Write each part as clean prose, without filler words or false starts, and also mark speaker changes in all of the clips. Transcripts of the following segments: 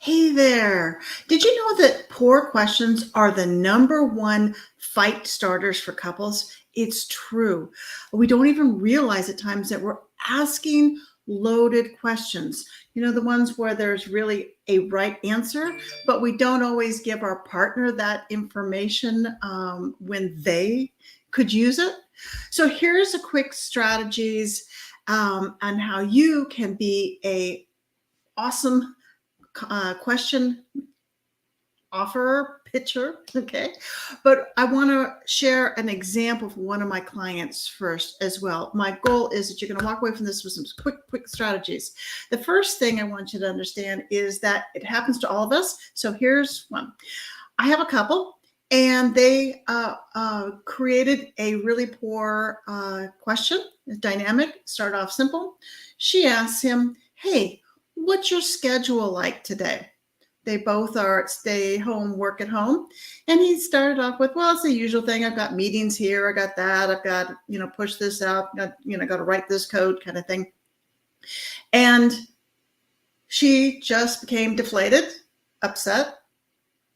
Speaker 1: Hey there. Did you know that poor questions are the number one fight starters for couples? It's true. We don't even realize at times that we're asking loaded questions. You know, the ones where there's really a right answer, but we don't always give our partner that information when they could use it. So here's a quick strategies on how you can be a awesome question offerer, pitcher. Okay. But I want to share an example from one of my clients first as well. My goal is that you're going to walk away from this with some quick strategies. The first thing I want you to understand is that it happens to all of us. So here's one. I have a couple and they created a really poor question, dynamic, start off simple. She asked him, hey, what's your schedule like today? They both are stay home, work at home. And he started off with, well, it's the usual thing. I've got meetings here. I got that. I've got, push this out, got to write this code kind of thing. And she just became deflated, upset,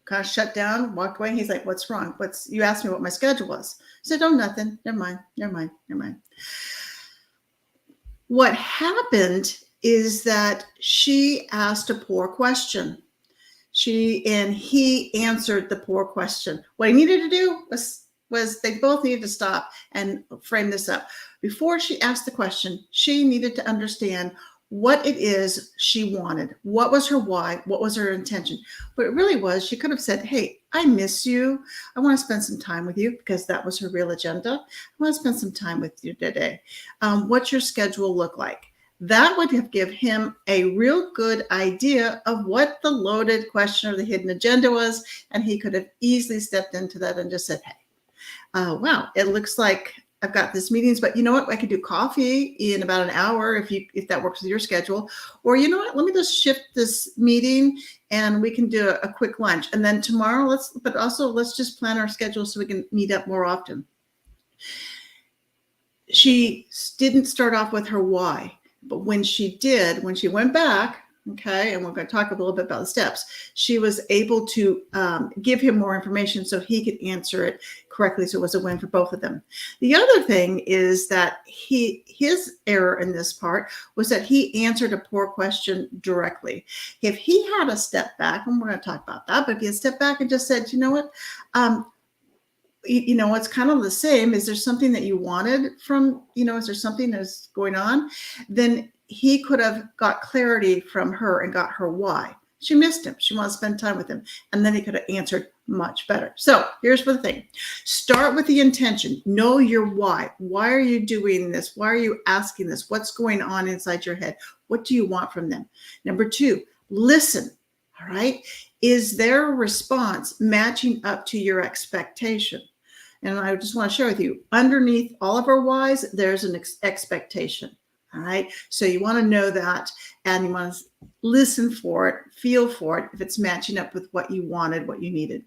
Speaker 1: kind of shut down, walked away. He's like, what's wrong? You asked me what my schedule was. I said, oh, nothing. Never mind. What happened is that she asked a poor question. He answered the poor question. What he needed to do was they both needed to stop and frame this up. Before she asked the question, she needed to understand what it is she wanted. What was her why? What was her intention? But it really was, she could have said, hey, I miss you. I want to spend some time with you, because that was her real agenda. I want to spend some time with you today. What's your schedule look like? That would have given him a real good idea of what the loaded question or the hidden agenda was. And he could have easily stepped into that and just said, hey, wow, it looks like I've got this meetings, but you know what? I could do coffee in about an hour if that works with your schedule. Or you know what? Let me just shift this meeting and we can do a quick lunch. And then tomorrow, let's just plan our schedule so we can meet up more often. She didn't start off with her why. But when she went back, okay, and we're going to talk a little bit about the steps, she was able to give him more information so he could answer it correctly. So it was a win for both of them. The other thing is that his error in this part was that he answered a poor question directly. If he had a step back, and we're going to talk about that, but if he had stepped back and just said, you know what, it's kind of the same. Is there something that you wanted from, is there something that's going on? Then he could have got clarity from her and got her why. She missed him. She wanted to spend time with him. And then he could have answered much better. So here's the thing. Start with the intention. Know your why. Why are you doing this? Why are you asking this? What's going on inside your head? What do you want from them? Number 2, listen. All right. Is their response matching up to your expectation? And I just want to share with you, underneath all of our whys, there's an expectation. All right. So you want to know that, and you want to listen for it, feel for it, if it's matching up with what you wanted, what you needed.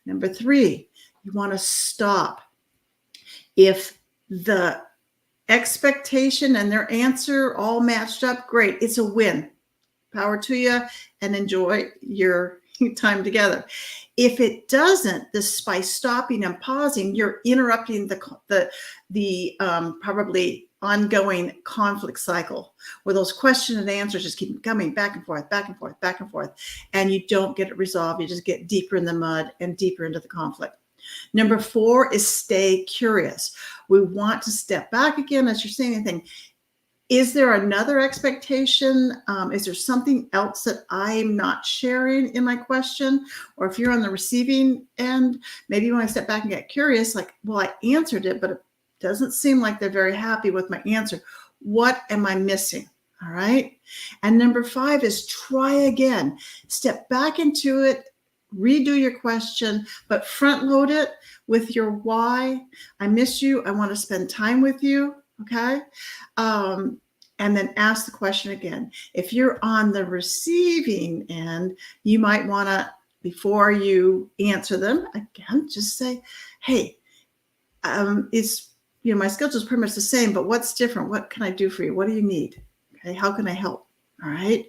Speaker 1: Number 3, you want to stop. If the expectation and their answer all matched up, great. It's a win. Power to you, and enjoy your time together. If it doesn't, by stopping and pausing, you're interrupting the probably ongoing conflict cycle where those questions and answers just keep coming back and forth, and you don't get it resolved. You just get deeper in the mud and deeper into the conflict. Number 4 is stay curious. We want to step back again as you're saying anything. Is there another expectation? Is there something else that I'm not sharing in my question? Or if you're on the receiving end, maybe you want to step back and get curious, like, well, I answered it, but it doesn't seem like they're very happy with my answer. What am I missing? All right. And number 5 is try again. Step back into it, redo your question, but front load it with your why. I miss you. I want to spend time with you. Okay. And then ask the question again. If you're on the receiving end, you might want to, before you answer them, again, just say, hey, my schedule is pretty much the same, but what's different? What can I do for you? What do you need? Okay. How can I help? All right.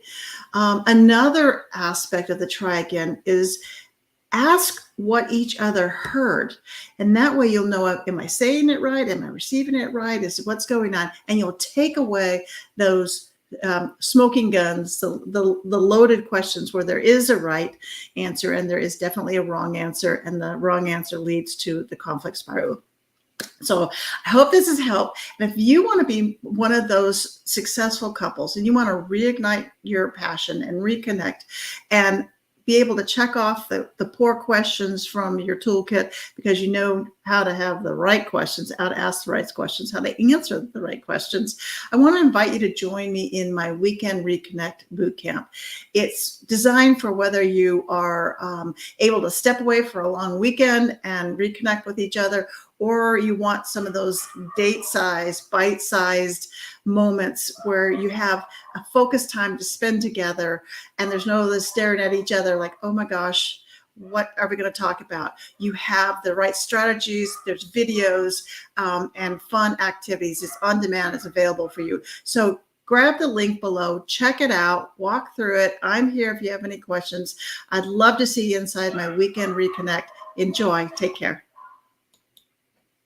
Speaker 1: Another aspect of the try again is ask what each other heard. And that way you'll know, am I saying it right? Am I receiving it right? Is what's going on? And you'll take away those smoking guns, the loaded questions where there is a right answer and there is definitely a wrong answer, and the wrong answer leads to the conflict spiral. So I hope this has helped. And if you want to be one of those successful couples and you want to reignite your passion and reconnect and be able to check off the poor questions from your toolkit, because you know how to have the right questions, how to ask the right questions, how to answer the right questions, I want to invite you to join me in my Weekend Reconnect Bootcamp. It's designed for whether you are able to step away for a long weekend and reconnect with each other, or you want some of those date-sized, bite-sized moments where you have a focused time to spend together and there's no this staring at each other like, oh my gosh, what are we going to talk about? You have the right strategies, there's videos and fun activities. It's on demand, it's available for you. So grab the link below, check it out, walk through it. I'm here if you have any questions. I'd love to see you inside my Weekend Reconnect. Enjoy. Take care.